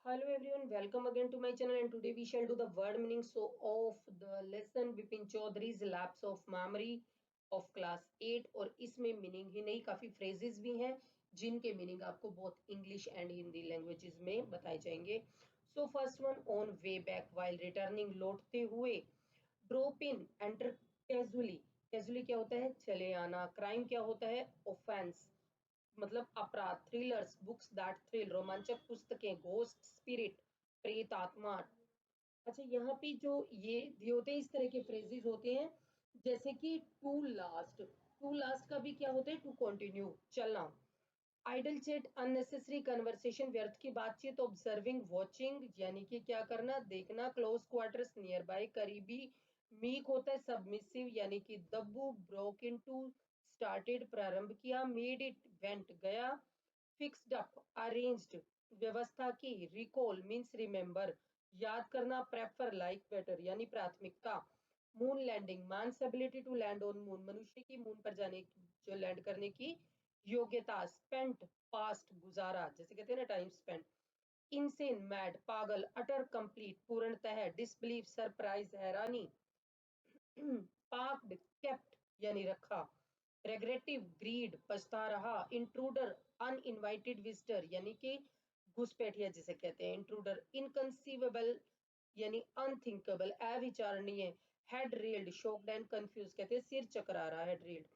Hello everyone, welcome again to my channel and today we shall do the word meaning of the lesson Bipin Chaudhary's lapse of memory of class 8 और इसमें meaning ही नहीं काफी phrases भी हैं जिनके meaning आपको both English and Hindi languages में बताए जाएंगे। So first one on way back while returning लौटते हुए drop in enter casually. Casually क्या होता है? चले आना। क्राइम क्या होता है? ऑफेंस मतलब अपराध। थ्रिलर्स बुक्स दैट थ्रिल रोमांचक पुस्तकें। घोस्ट स्पिरिट प्रेत आत्मा। अच्छा यहाँ पे जो ये दिए होते हैं इस तरह के फ्रेजेस होते हैं जैसे कि टू लास्ट। टू लास्ट का भी क्या होता है? टू कंटिन्यू चलना। आइडल चैट अननेसेसरी कन्वर्सेशन व्यर्थ की बातचीत। ऑब्जर्विंग वॉचिंग यानी कि क्या करना? देखना। क्लोज क्वार्टर्स नियर बाय करीबी। मीक होता है सबमिसिव यानी कि दब्बू। ब्रोक इनटू स्टार्टेड प्रारंभ किया। मेड इट वेंट गया। फिक्स्ड अप अरेंज्ड व्यवस्था की। रिकॉल मीन्स रिमेंबर याद करना। प्रेफर लाइक बेटर यानी प्राथमिकता। Moon landing man's ability to land on moon मनुष्य की मून पर जाने की जो लैंड करने की योग्यता। स्पेंट पास्ट गुजारा जैसे कहते हैं ना टाइम स्पेंट। इनसेन मैड पागल। अटर कंप्लीट पूर्णतः। डिसबिलीफ सरप्राइज हैरानी। पार्क्ड केप्ट यानी रखा। रेग्रेटिव ग्रीड पछता रहा। इंट्रूडर अनइनवाइटेड विजिटर यानी कि घुसपैठिया जिसे कहते हैं इंट्रूडर। इनकंसीवेबल यानी अनथिंकेबल अविचारणीय। Head reeled shocked and confuse कहते हैं सिर चकरा रहा। Head reeled.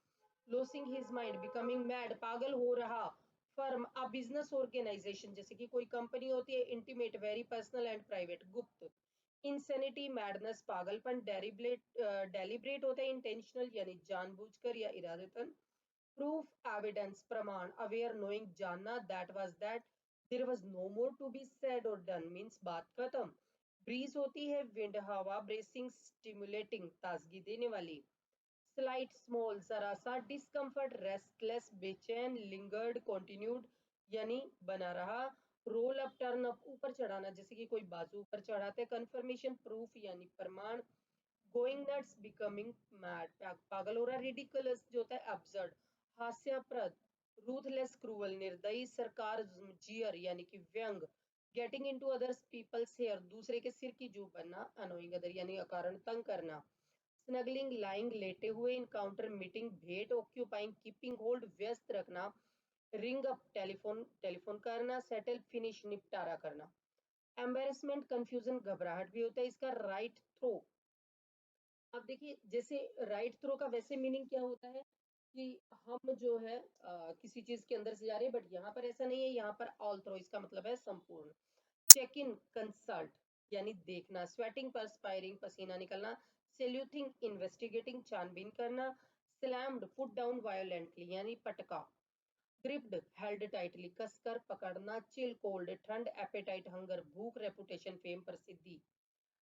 Losing his mind becoming mad पागल हो रहा। फर्म अ बिजनेस ऑर्गेनाइजेशन जैसे कि कोई कंपनी होती है। Intimate very personal and private गुप्त। इंसेनिटी मैडनेस पागलपन। डेलिब्रेट होता है इंटेंशनल यानी जानबूझकर या इरादतन। प्रूफ एविडेंस प्रमाण। अवेयर नोइंग जानना। That was that. There was no more to be said और डन मींस बात खत्म। ब्रीज होती है विंड हवा। ब्रेसिंग स्टिमुलेटिंग ताजगी देने वाली। स्लाइट स्मॉल जरा सा। डिस्कम्फर्ट रेस्टलेस बेचैन। लिंगर्ड कंटिन्यूड यानी बना रहा। रोल अप टर्न अप ऊपर चढ़ाना जैसे कि कोई बाजू ऊपर चढ़ाते। कंफर्मेशन प्रूफ यानी प्रमाण। गोइंग नट्स बिकमिंग मैड पागल हो रहा। रिडिकुलस जो होता है अब्सर्ड हास्यास्पद। रूथलेस क्रूअल निर्दयी। सरकार जियर यानी कि व्यंग। Getting into others peoples hair दूसरे के सिर की जू बनना। अनोइंग अदर यानी अकारण तंग करना। स्नगलिंग लाइंग लेटे हुए। इनकाउंटर मीटिंग भेंट। ऑक्यूपाइंग कीपिंग होल्ड व्यस्त रखना। रिंग अप टेलीफोन टेलीफोन करना। सेटल फिनिश निपटारा करना। एम्बेरसमेंट कंफ्यूजन घबराहट भी होता है इसका। Right throw. अब देखिए जैसे राइट थ्रो का वैसे मीनिंग क्या होता है कि हम जो है किसी चीज के अंदर से जा रहे हैं बट यहाँ पर ऐसा नहीं है। यहाँ पर ऑल थ्रो इसका मतलब है संपूर्ण। चेक इन कंसल्ट यानी देखना। स्वेटिंग परस्पायरिंग पसीना निकलना। सेल्यूथिंग इन्वेस्टिगेटिंग छानबीन करना। स्लैम्ड फुट डाउन वायोलेंटली यानी पटका। ग्रिप्ड हेल्ड टाइटली कसकर पकड़ना। चिल कोल्ड ठंड। एपेटाइट हंगर भूख। रेपुटेशन फेम प्रसिद्धि।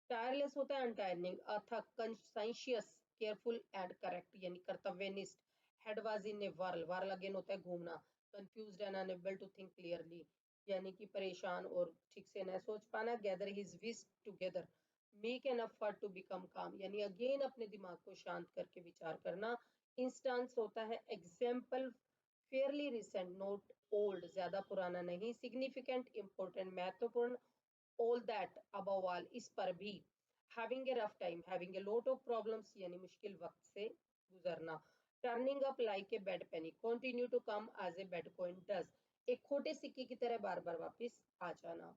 टायरलेस होता है अनटायरिंग अथक कंसाइशियस केयरफुल एंड करेक्ट यानी कर्तव्यनिष्ठ। Head was in a whirl whirl again होता है घूमना। Confused and unable to think clearly यानी कि परेशान और ठीक से न सोच पाना। Gather his wits together make an effort to become calm यानी अगेन अपने दिमाग को शांत करके विचार करना। इंस्टेंस होता है example. Fairlie recent note old ज्यादा पुराना नहीं। सिग्निफिकेंट इंपॉर्टेंट महत्वपूर्ण। all that above all इस पर भी। having a rough time having a lot of problems यानी मुश्किल वक्त से गुजरना। turning up like a bad penny continue to come as a bad coin does एक खोटे सिक्के की तरह बार बार वापस आ जाना।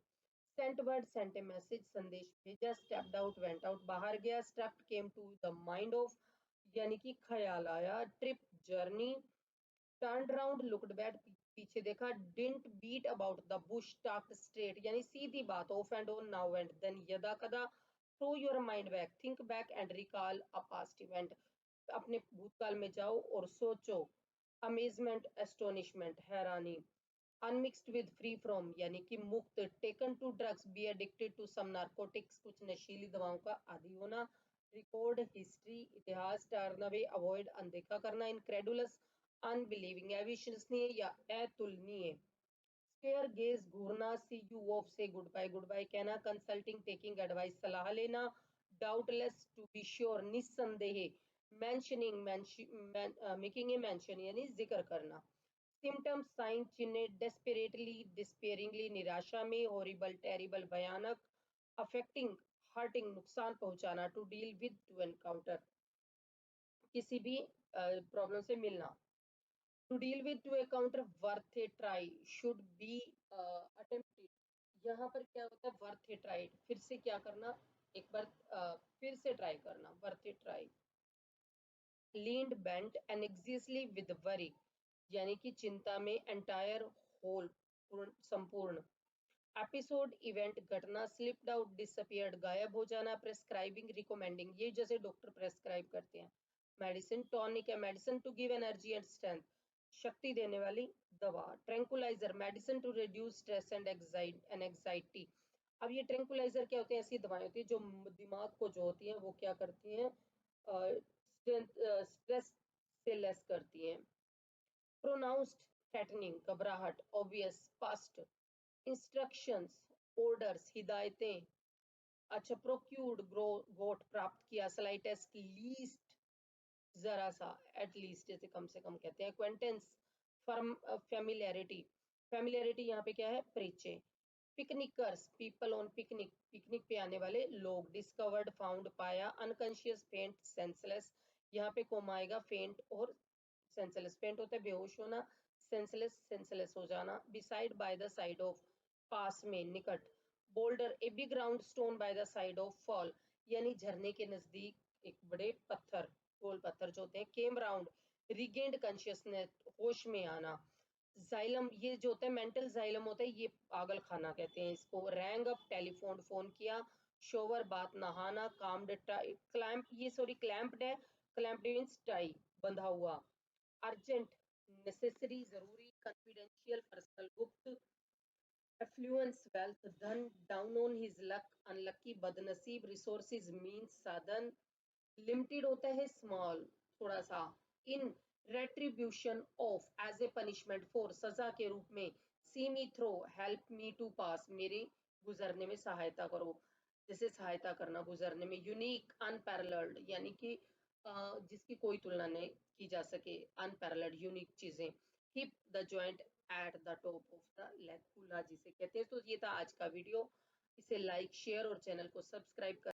sent word sent a message संदेश भेजा। stepped out went out बाहर गया। struck came to the mind of यानी कि ख्याल आया। trip journey। turned round looked back पीछे देखा। didn't beat about the bush talked straight यानी सीधी बात। off and on now and then यदा कदा। throw your mind back think back and recall a past event अपने भूतकाल में जाओ और सोचो। amazement astonishment हैरानी। unmixed with free from यानी कि मुक्त। taken to drugs be addicted to some narcotics कुछ नशीली दवाओं का आदी होना। record history इतिहास। turn away avoid अनदेखा करना। incredulous अनबिलीविंग अविश्वसनीय या अतुलनीय। स्केयर गेज घूरना। सी यू ऑफ से गुड बाय गुड बाय कहना। कंसल्टिंग टेकिंग एडवाइस सलाह लेना। डाउटलेस टू बी श्योर निस्संदेह। मेंशनिंग मेकिंग ए मेंशन यानी जिक्र करना। सिम्टम्स, साइन, चिन्ह, डेस्परेटली, डिस्पेयरिंगली, निराशा में, हॉरिबल, टेरिबल, भयानक, अफेक्टिंग, हर्टिंग, नुकसान पहुंचाना, to deal with, to encounter, किसी भी प्रॉब्लम से मिलना। To deal with, to encounter, worth a try, should be attempted. यहाँ पर क्या होता है, वर्थ ए ट्राई, फिर से क्या करना, एक बार फिर से ट्राई करना, worth a try. Leaned, bent, anxiously with worry, यानी कि चिंता में, एंटायर, होल, संपूर्ण। एपिसोड, इवेंट, घटना, स्लिप्ड आउट, डिसअपियर्ड, गायब हो जाना, प्रेस्क्राइबिंग, रिकमेंडिंग, ये जैसे डॉक्टर प्रेस्क्राइब करते हैं। मेडिसिन, टॉनिक है medicine to give energy and strength, शक्ति देने वाली दवा। Tranquilliser, medicine to reduce stress and anxiety. अब ये ट्रैंकुलाइजर क्या होते हैं, ऐसी दवाएं होती है जो दिमाग को जो होती हैं वो क्या करती हैं, स्ट्रेस से लेस करती हैं। प्रोनाउंस्ड, थ्रेटनिंग, घबराहट, ऑब्वियस, पास्ट, इंस्ट्रक्शंस, ऑर्डर्स, हिदायतें। अच्छा, प्रोक्यूर्ड, गोट, प्राप्त किया, स्लाइटेस्ट, लीस्ट, जरा सा, एटलीस्ट जैसे कम से कम कहते हैं। एक्वेंटेंस, फर्म, फेमिलियरिटी, फेमिलियरिटी यहाँ पे क्या है, परिचय। पिकनिकर्स, पीपल ऑन पिकनिक, पिकनिक पे आने वाले लोग। डिस्कवर्ड, फाउंड, पाया। अनकॉन्शियस, फेंट, सेंसलेस, यहाँ पे कोमा आएगा, फेंट और सेंसलेस। फेंट होता है बेहोश होना, सेंसलेस सेंसलेस हो जाना। Beside, by the side of, पास में, निकट। Boulder, a big round stone by the side of fall, यानी झरने के नजदीक एक बड़े पत्थर, गोल पत्थर जो होते हैं। केम राउंड, रिगेन्ड कॉन्शियसनेस, होश में आना। जाइलम, ये जो होता है मेंटल जाइलम होता है, ये पागल खाना कहते हैं इसको। रैंग अप, टेलीफोन, फोन किया। शोवर, बात, नहाना। काम्ड, क्लैंप, ये सॉरी क्लैंप्ड है, क्लैंप्ड मीन्स टाई, बंधा हुआ। अर्जेंट, नेसेसरी, जरूरी। कॉन्फिडेंशियल, पर्सनल, गुप्त। एफ्लुएंस, वेल्थ, धन। Down on his luck, unlucky, बदनसीब। रिसोर्सेज, मीन्स, साधन। लिमिटेड होता है स्मॉल, थोड़ा सा। In retribution of, as a punishment for, सजा के रूप में। See me through, help me to pass, मेरे गुजरने में सहायता करो, जैसे सहायता करना गुजरने में। यूनिक, अनपैरेलल्ड, यानी कि जिसकी कोई तुलना नहीं की जा सके, अनपैरेलल्ड, यूनिक चीजें। Hip, the joint at the top of the leg, कूल्हा जिसे कहते हैं। तो ये था आज का वीडियो, इसे लाइक, शेयर और चैनल को सब्सक्राइब कर